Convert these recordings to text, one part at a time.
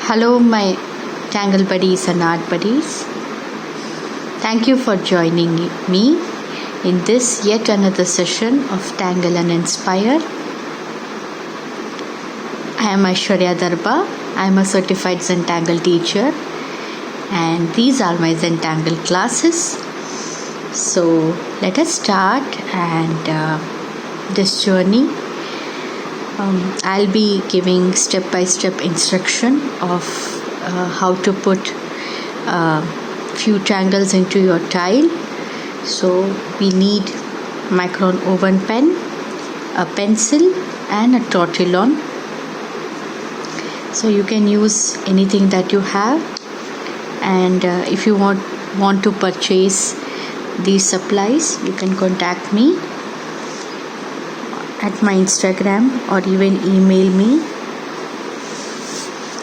Hello, my Tangle buddies and art buddies. Thank you for joining me in this yet another session of Tangle and Inspire. I am Aishwarya Darba. I am a certified Zentangle teacher, and these are my Zentangle classes. So let us start this journey. I'll be giving step-by-step instruction of how to put few tangles into your tile. So we need micron oven pen, a pencil and a tortillon. So you can use anything that you have, and if you want to purchase these supplies, you can contact me at my Instagram or even email me,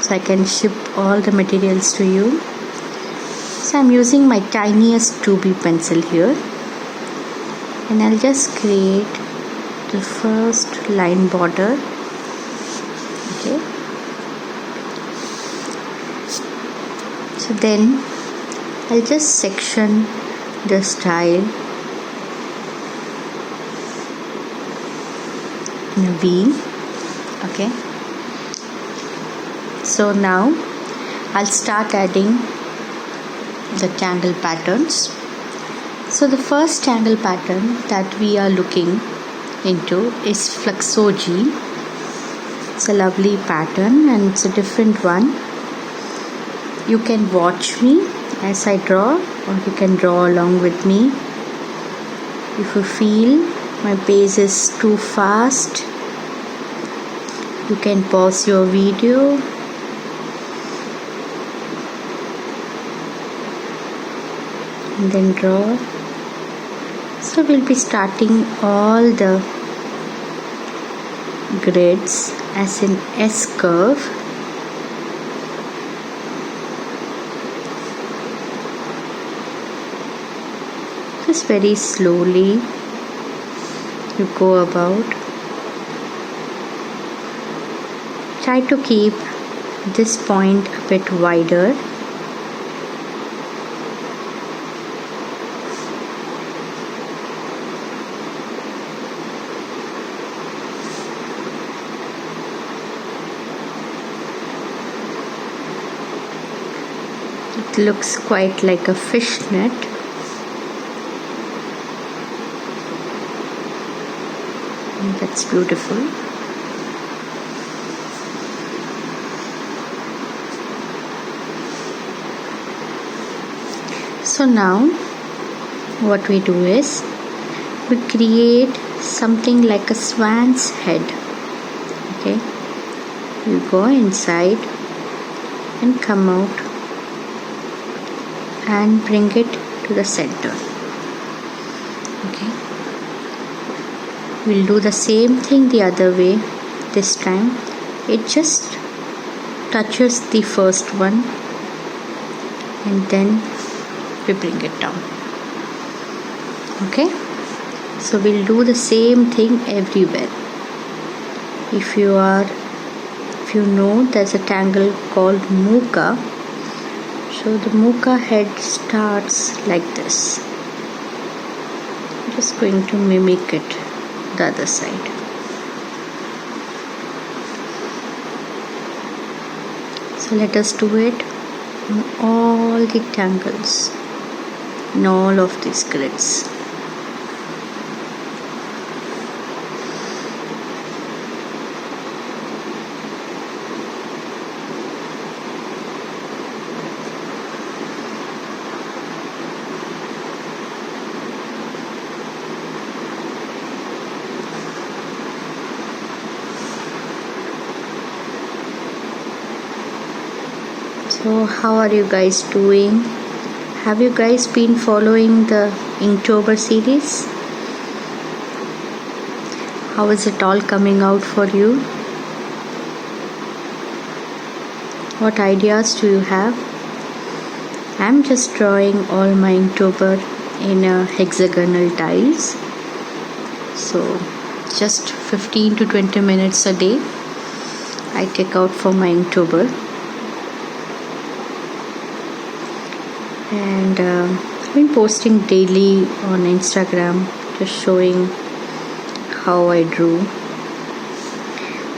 so I can ship all the materials to you. So I'm using my tiniest 2B pencil here, and I'll just create the first line border. Okay, so then I'll just section this tile in a V. Okay, so now I'll start adding the tangle patterns. So the first tangle pattern that we are looking into is Fluxogee. It's a lovely pattern and it's a different one. You can watch me as I draw, or you can draw along with me. If you feel my pace is too fast, you can pause your video and then draw. So we'll be starting all the grids as an S curve. Just very slowly you go about. Try to keep this point a bit wider. It looks quite like a fishnet. That's beautiful. So now what we do is we create something like a swan's head. Okay, you go inside and come out and bring it to the center. Okay, we'll do the same thing the other way. This time it just touches the first one and then we bring it down. Okay, so we'll do the same thing everywhere. If you know, there's a tangle called Muka. So the Muka head starts like this. I'm just going to mimic it the other side. So let us do it on all the tangles in all of these grids. So how are you guys doing? Have you guys been following the Inktober series? How is it all coming out for you? What ideas do you have? I'm just drawing all my Inktober in hexagonal tiles. So just 15 to 20 minutes a day I take out for my Inktober. and I've been posting daily on Instagram, just showing how I drew,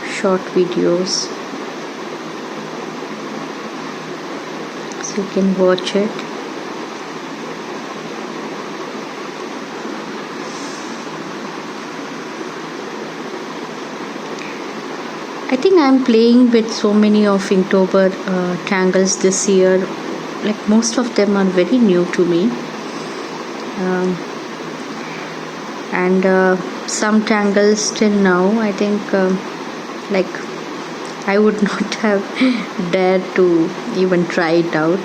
short videos, so you can watch it. I think I'm playing with so many of Inktober tangles this year. Like most of them are very new to me, and some tangles till now I think like I would not have dared to even try it out.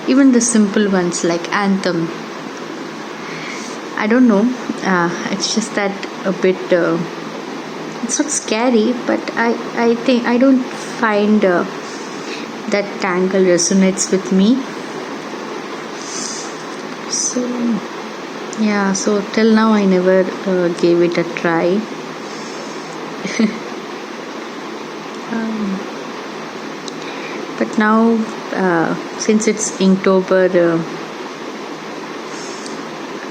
Even the simple ones like Anthem, I don't know, it's just that a bit it's not scary, but I think I don't find that tangle resonates with me. So yeah, so till now I never gave it a try. But now since it's Inktober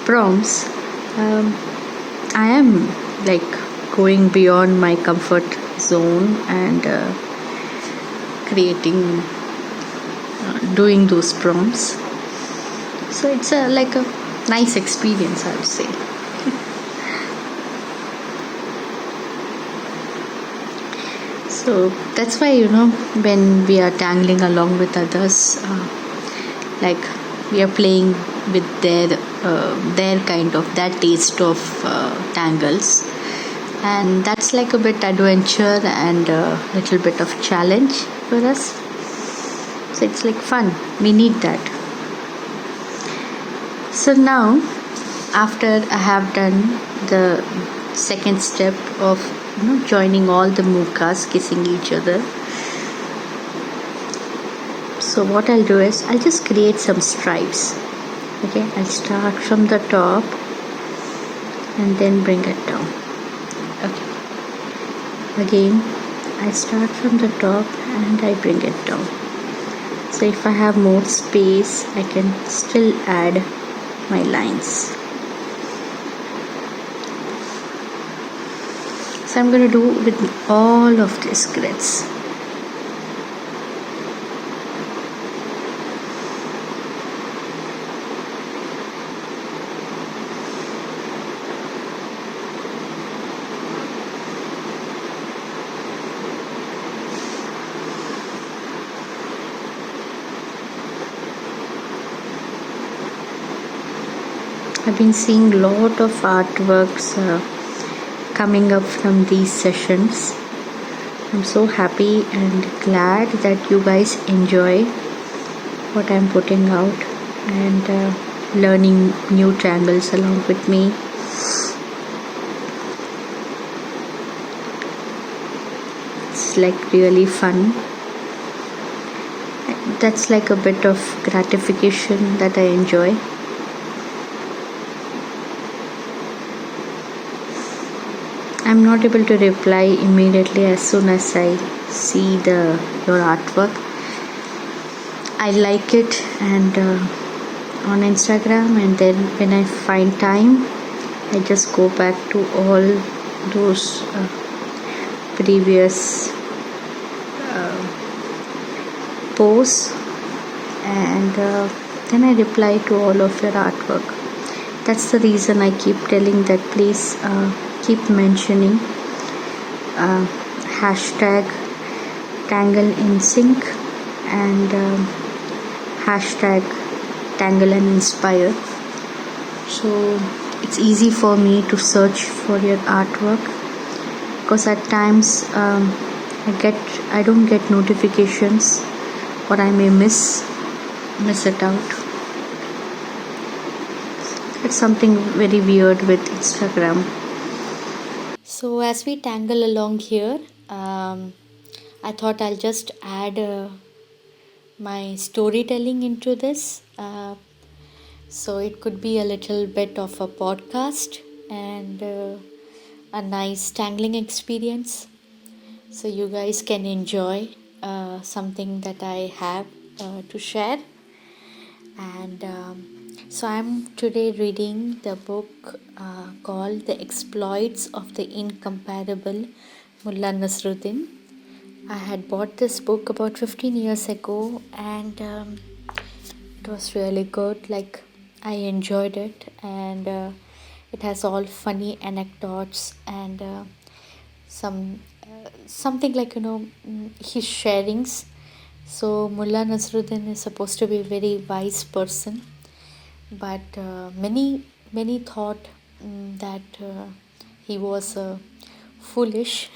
prompts, I am like going beyond my comfort zone and creating doing those prompts, so it's like a nice experience, I would say. So that's why, when we are tangling along with others, like we are playing with their kind of that taste of tangles, and that's like a bit adventure and a little bit of challenge for us. So it's like fun, we need that. So now, after I have done the second step of joining all the mukas, kissing each other, so what I'll do is I'll just create some stripes. Okay, I'll start from the top and then bring it down. Okay, again I start from the top and I bring it down. So if I have more space, I can still add my lines. So I'm going to do with all of these grids. I've been seeing a lot of artworks coming up from these sessions. I'm so happy and glad that you guys enjoy what I'm putting out and learning new tangles along with me. It's like really fun. That's like a bit of gratification that I enjoy. I'm not able to reply immediately as soon as I see your artwork. I like it and on Instagram, and then when I find time, I just go back to all those previous posts, and then I reply to all of your artwork. That's the reason I keep telling that please keep mentioning hashtag Tangle In-Sync and hashtag Tangle and Inspire. So it's easy for me to search for your artwork, because at times I don't get notifications, or I may miss it out. It's something very weird with Instagram. So as we tangle along here, I thought I'll just add my storytelling into this. So it could be a little bit of a podcast and a nice tangling experience. So you guys can enjoy something that I have to share. And so I'm today reading the book called The Exploits of the Incomparable Mullah Nasruddin. I had bought this book about 15 years ago, and it was really good. Like, I enjoyed it, and it has all funny anecdotes and something like, his sharings. So Mullah Nasruddin is supposed to be a very wise person, but many thought that he was foolish,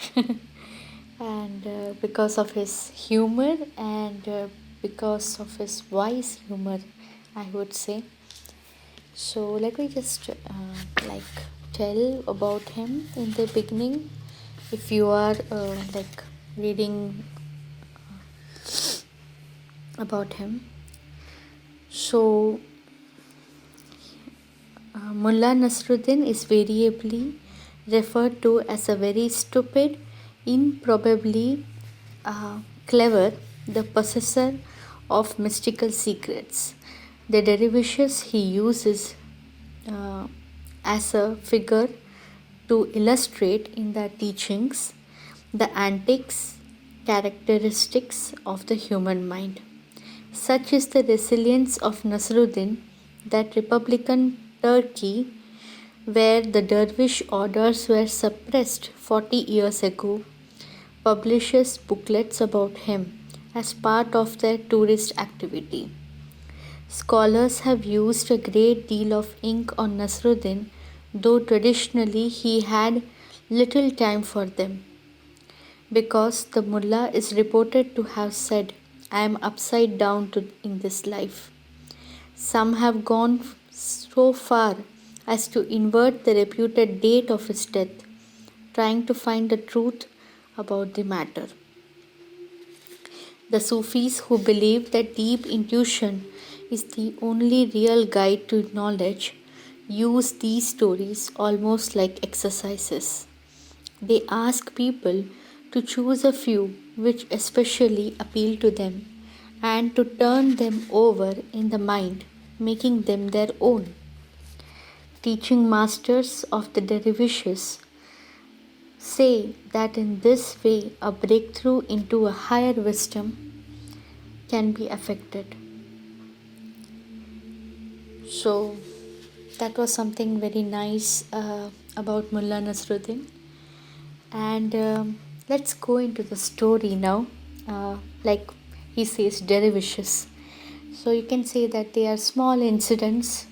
and because of his humor and because of his wise humor, I would say. So let me just like tell about him in the beginning. If you are like reading about him, so Mullah Nasruddin is variably referred to as a very stupid, improbably clever, the possessor of mystical secrets. The dervishes he uses as a figure to illustrate in their teachings the antics, characteristics of the human mind. Such is the resilience of Nasruddin that Republican Turkey, where the dervish orders were suppressed 40 years ago, publishes booklets about him as part of their tourist activity. Scholars have used a great deal of ink on Nasruddin, though traditionally he had little time for them, because the mullah is reported to have said, "I am upside down in this life." Some have gone so far as to invert the reputed date of his death, trying to find the truth about the matter. The Sufis, who believe that deep intuition is the only real guide to knowledge, use these stories almost like exercises. They ask people to choose a few which especially appeal to them and to turn them over in the mind, making them their own. Teaching masters of the dervishes say that in this way a breakthrough into a higher wisdom can be affected. So that was something very nice about Mullah Nasruddin. And let's go into the story now. Like he says, dervishes. So you can say that they are small incidents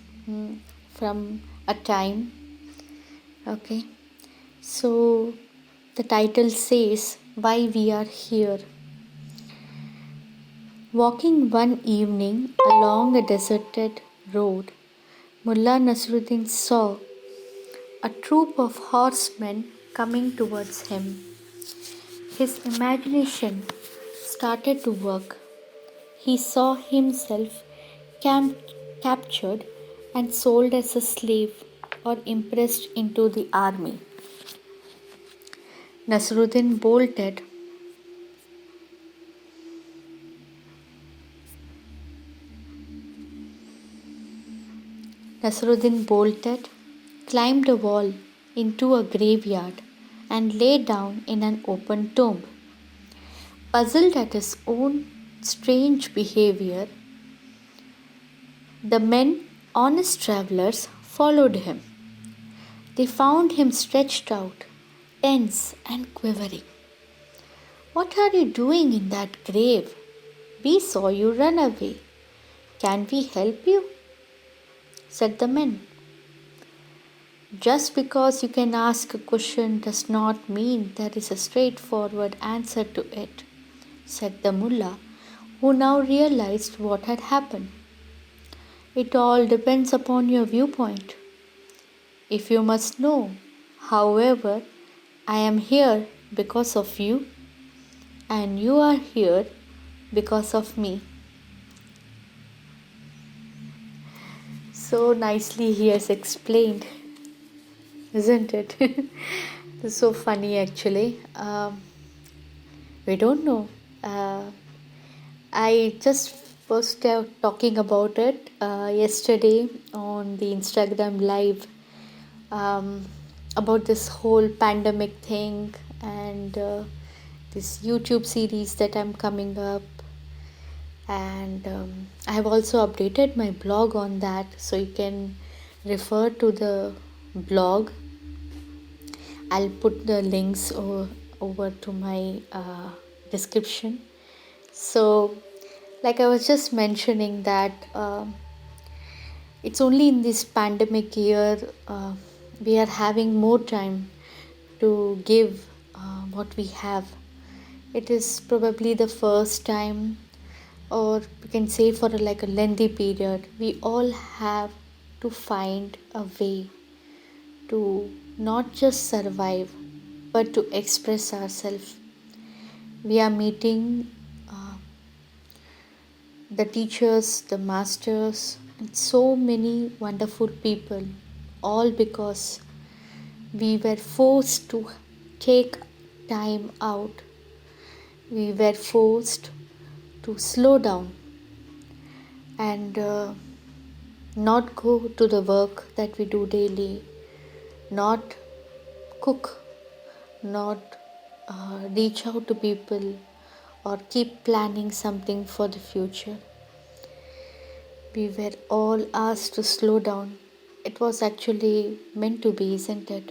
from a time. Okay. So the title says, Why We Are Here. Walking one evening along a deserted road, Mullah Nasruddin saw a troop of horsemen coming towards him. His imagination started to work. He saw himself captured and sold as a slave or impressed into the army. Nasruddin bolted. Nasruddin bolted, climbed a wall into a graveyard, and lay down in an open tomb. Puzzled at his own strange behavior, the men, honest travelers, followed him. They found him stretched out, tense and quivering. "What are you doing in that grave? We saw you run away. Can we help you?" said the men. "Just because you can ask a question does not mean there is a straightforward answer to it," said the mullah, who now realized what had happened. "It all depends upon your viewpoint. If you must know, however, I am here because of you, and you are here because of me." So nicely he has explained, isn't it? It's so funny actually. We don't know. I just was talking about it yesterday on the Instagram live, about this whole pandemic thing and this YouTube series that I'm coming up. And I have also updated my blog on that, so you can refer to the blog. I'll put the links over to my description. So, like I was just mentioning that it's only in this pandemic year we are having more time to give what we have. It is probably the first time, or we can say for like a lengthy period, we all have to find a way to not just survive but to express ourselves. We are meeting the teachers, the masters, and so many wonderful people, all because we were forced to take time out. We were forced to slow down and not go to the work that we do daily, not cook, not reach out to people or keep planning something for the future. We were all asked to slow down. It was actually meant to be, isn't it?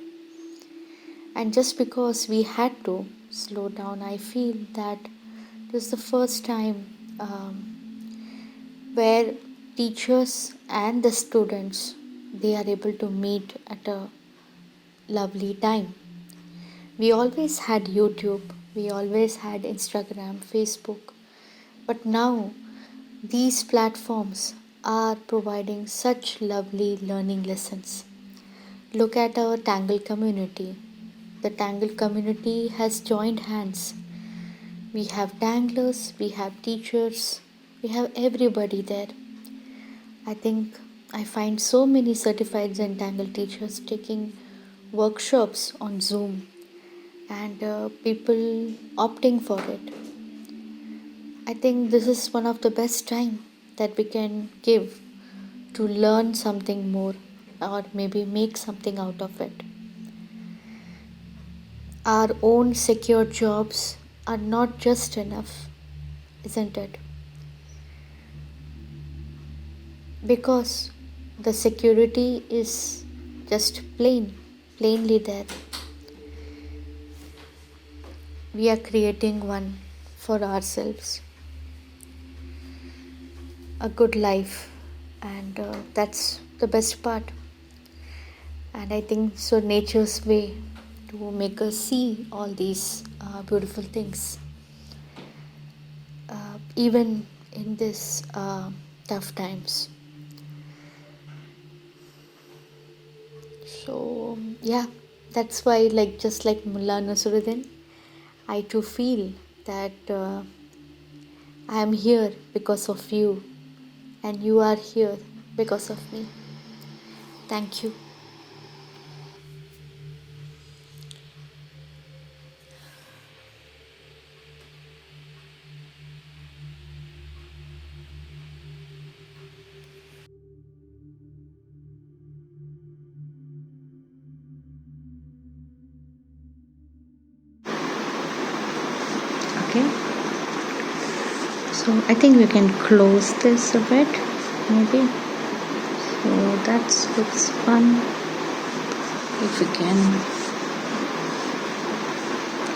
And just because we had to slow down, I feel that this is the first time where teachers and the students, they are able to meet at a lovely time. We always had YouTube, we always had Instagram, Facebook, but now these platforms are providing such lovely learning lessons. Look at our Tangle community. The Tangle community has joined hands. We have Tanglers, we have teachers, we have everybody there. I think I find so many certified Zentangle teachers taking workshops on Zoom and people opting for it. I think this is one of the best time that we can give to learn something more or maybe make something out of it. Our own secure jobs are not just enough, isn't it? Because the security is just plainly there. We are creating one for ourselves, a good life, and that's the best part. And I think so nature's way to make us see all these beautiful things, even in this tough times. So yeah, that's why, like just like Mullah Nasruddin, I too feel that I am here because of you, and you are here because of me. Thank you. Okay, so I think we can close this a bit, maybe. So that looks fun. If we can.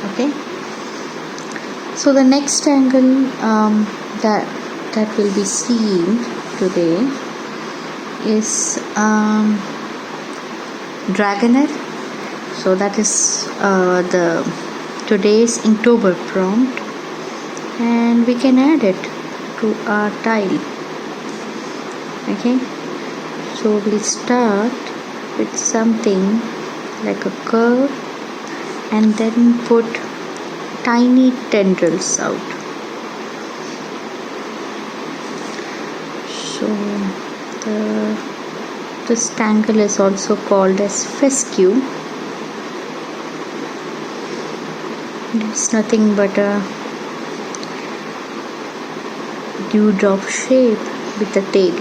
Okay. So the next angle that will be seen today is Dragonair. So that is the today's Inktober prompt, and we can add it to our tile. Okay, so we'll start with something like a curve and then put tiny tendrils out. So this tangle is also called as fescue. It's nothing but a dewdrop shape with a tail.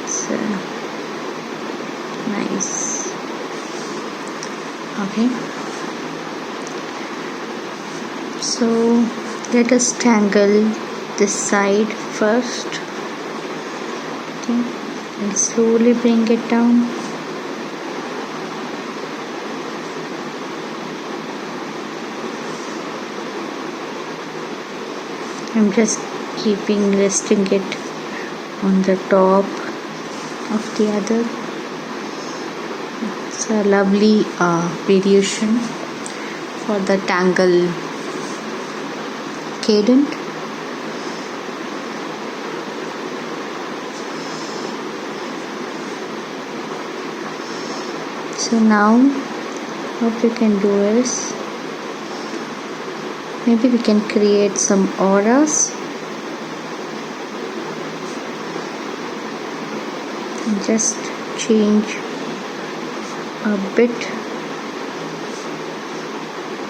So nice. Okay, so let us tangle this side first. Okay, and slowly bring it down. I'm just resting it on the top of the other. It's a lovely variation for the tangle cadent. So now what we can do is, maybe we can create some auras and just change a bit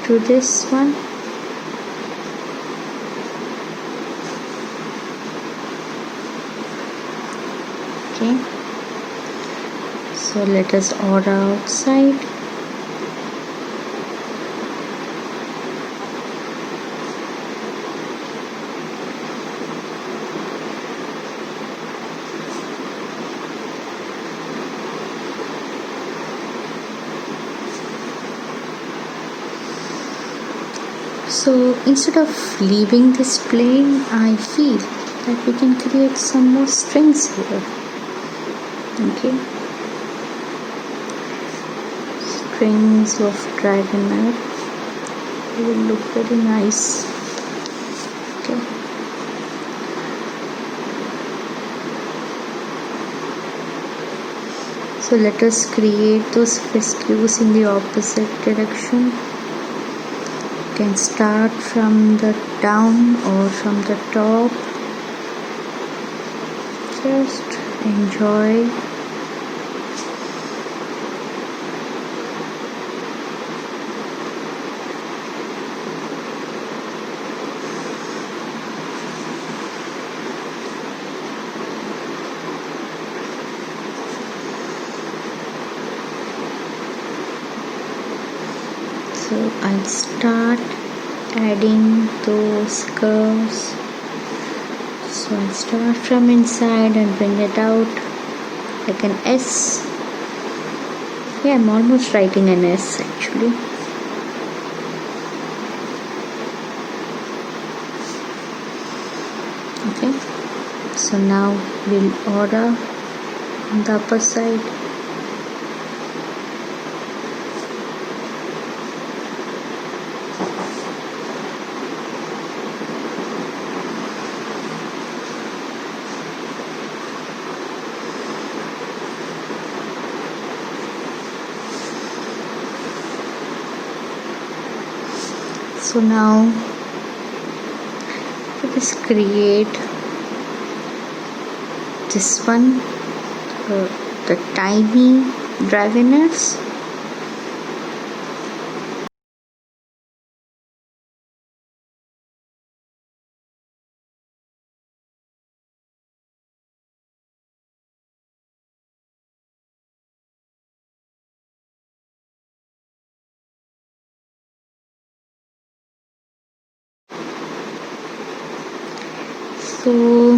to this one. Okay, so let us aura outside. So instead of leaving this plain, I feel that we can create some more strings here. Okay, strings of Dragonair will look very nice. Okay, so let us create those fescues in the opposite direction. You can start from the down or from the top. Just enjoy. So I'll start adding those curves. So I'll start from inside and bring it out like an S. Yeah, I'm almost writing an S actually. Okay, so now we'll aura on the upper side. So now let us create this one, the tiny Dragonairs. So I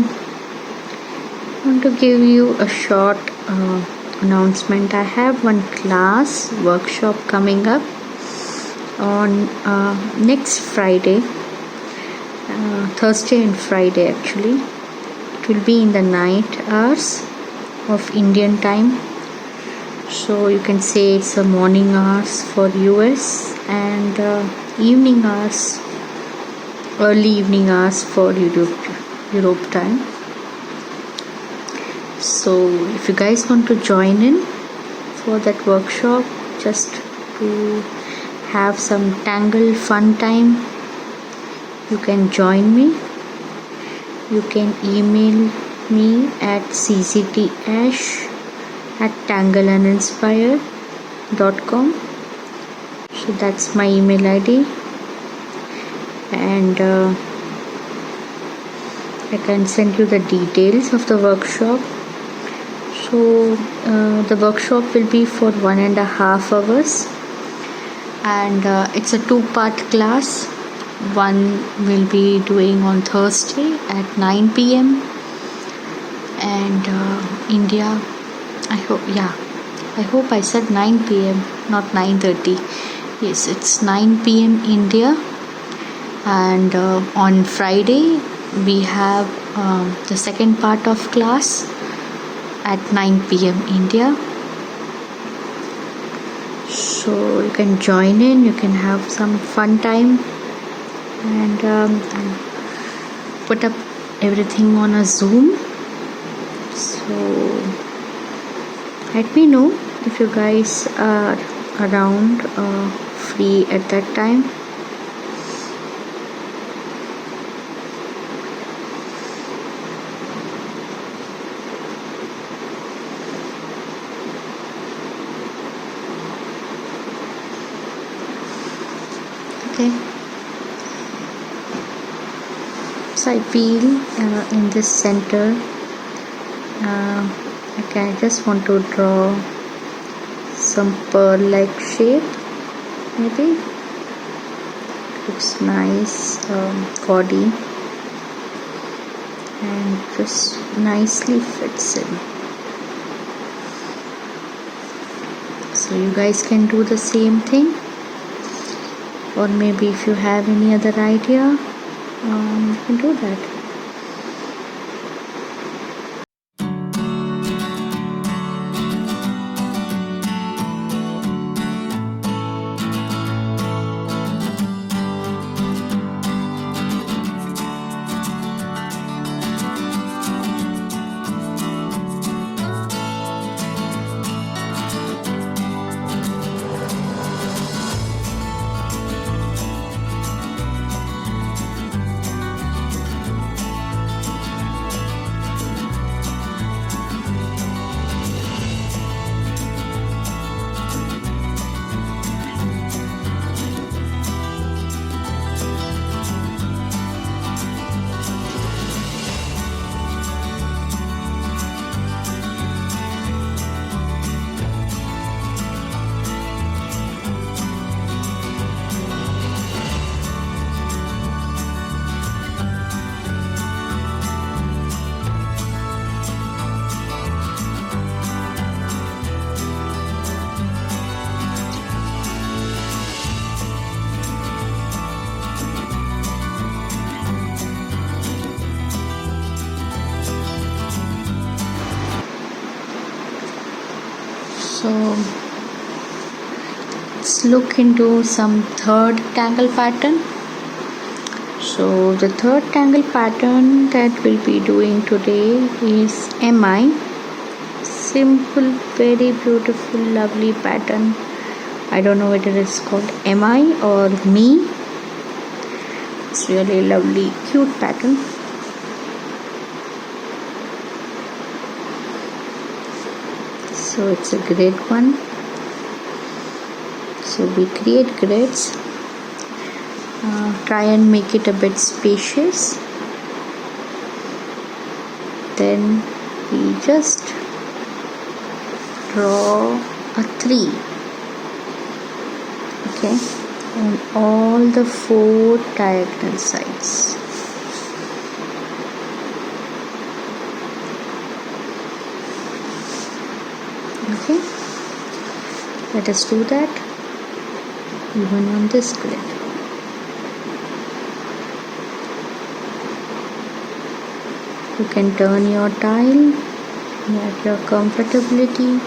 want to give you a short announcement. I have one class workshop coming up on next Friday, Thursday and Friday actually. It will be in the night hours of Indian time. So you can say it's the morning hours for US and evening hours, early evening hours for Europe time. So if you guys want to join in for that workshop, just to have some Tangle fun time, you can join me. You can email me at cztash@tangleininspire.com. So that's my email ID, and I can send you the details of the workshop. So the workshop will be for 1.5 hours, and it's a 2-part class. One will be doing on Thursday at 9 p.m. and India. I hope I said 9 p.m. not 9:30. Yes, it's 9 p.m. India. And on Friday we have the second part of class at 9 p.m. India. So you can join in, you can have some fun time, and put up everything on a Zoom. So let me know if you guys are around, free at that time. Okay. So I feel in this center, I just want to draw some pearl like shape. Maybe looks nice, gaudy, and just nicely fits in. So you guys can do the same thing, or maybe if you have any other idea, you can do that. So let's look into some third tangle pattern. So the third tangle pattern that we'll be doing today is MI. Simple, very beautiful, lovely pattern. I don't know whether it's called MI or me. It's really lovely, cute pattern. So it's a grid one. So we create grids, try and make it a bit spacious. Then we just draw a 3, okay, on all the 4 diagonal sides. Okay, let us do that even on this grid. You can turn your tile at your comfortability.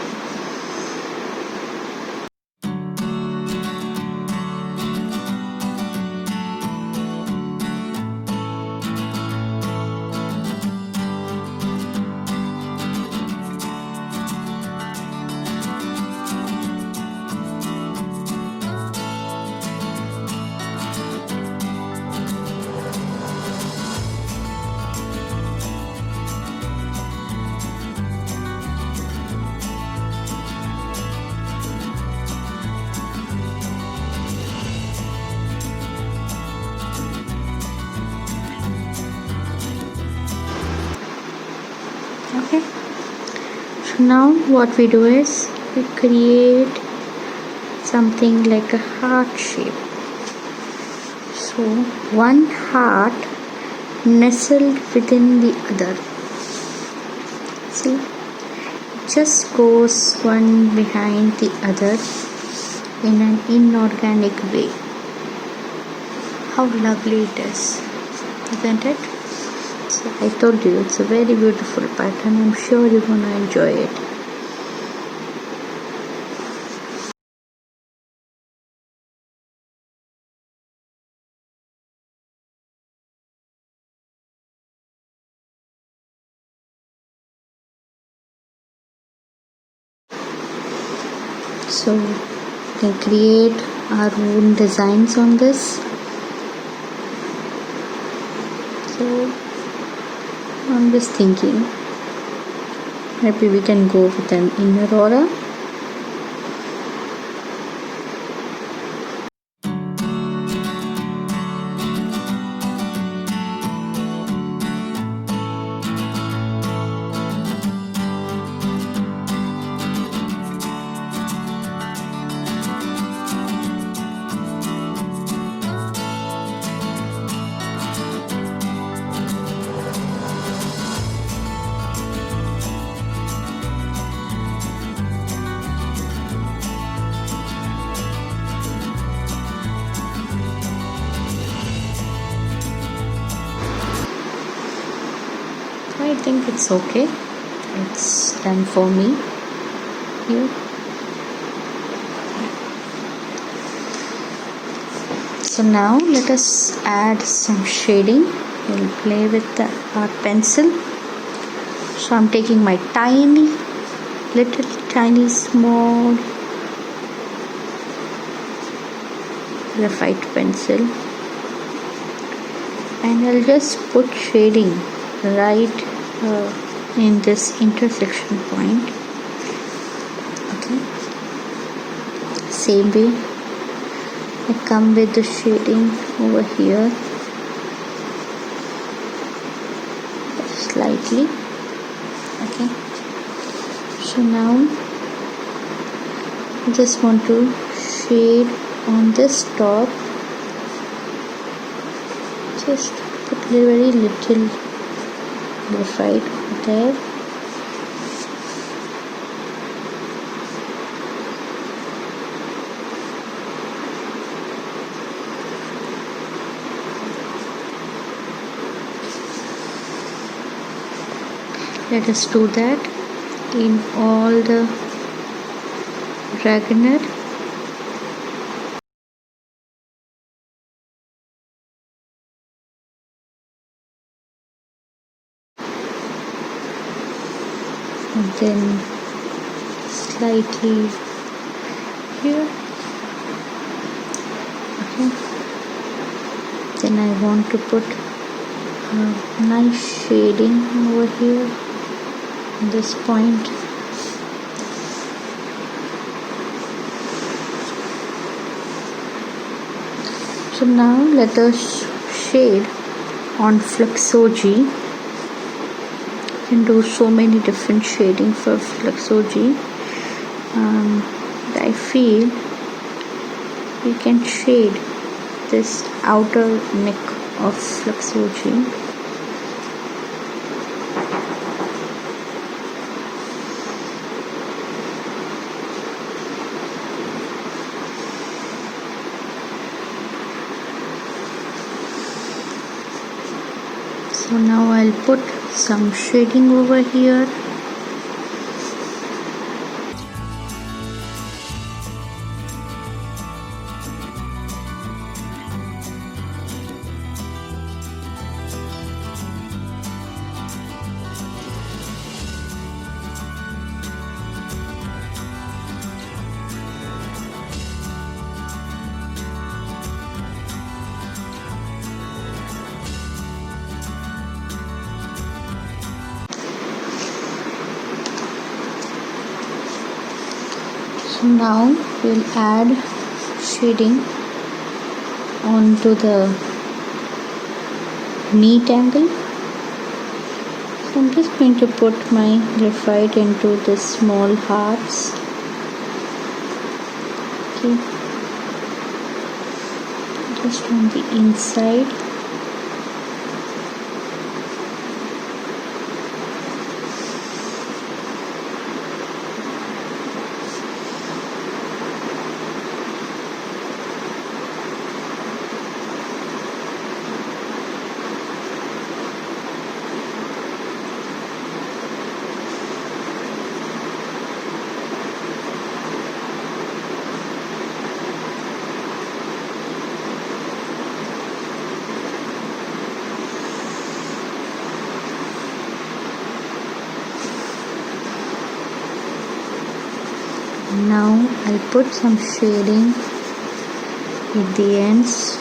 So now what we do is we create something like a heart shape. So one heart nestled within the other. See, it just goes one behind the other in an inorganic way. How lovely it is, isn't it? So I told you it's a very beautiful pattern. I'm sure you're gonna enjoy it. So we can create our own designs on this. So I'm just thinking maybe we can go with an inner aura. I think it's okay. It's done for me here. So now let us add some shading. We'll play with our pencil. So I'm taking my tiny small graphite pencil and I'll just put shading right in this intersection point. Okay, same way I come with the shading over here slightly. Okay, so now I just want to shade on this top, just put very little graphite there. Let us do that in all the Dragonair. And then slightly here. Okay. Then I want to put a nice shading over here at this point. So now let us shade on Fluxogee. You can do so many different shading for Fluxogee. I feel we can shade this outer neck of Fluxogee. So now I'll put some shading over here. So now we'll add shading onto the knee tangle. I'm just going to put my graphite into the small hearts. Okay, just on the inside. Now I'll put some shading at the ends.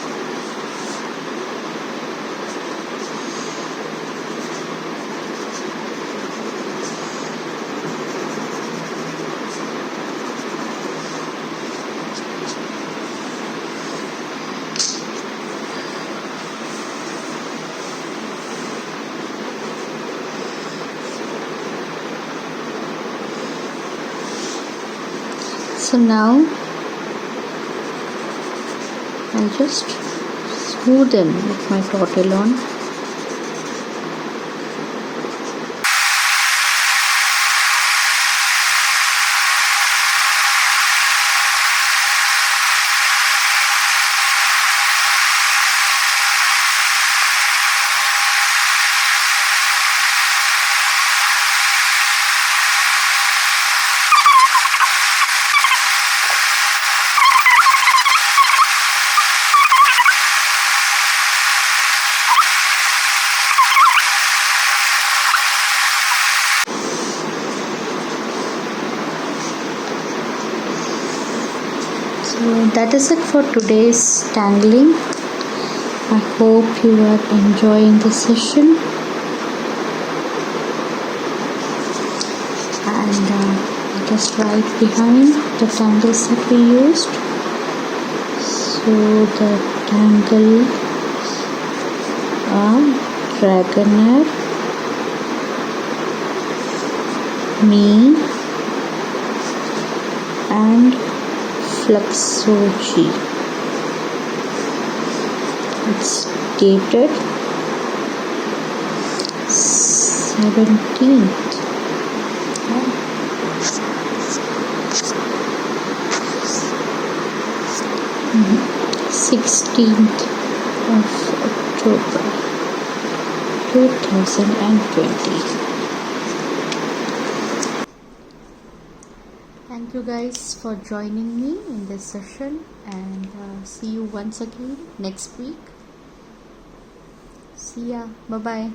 So now I'll just smooth them with my tortillon. So that is it for today's tangling. I hope you are enjoying the session, and just right behind the tangles that we used. So the tangle Dragonair, me, and Fluxogee. It's dated 17th. 16th of October 2020. Thank you guys for joining me in this session, and see you once again next week. See ya. Bye bye.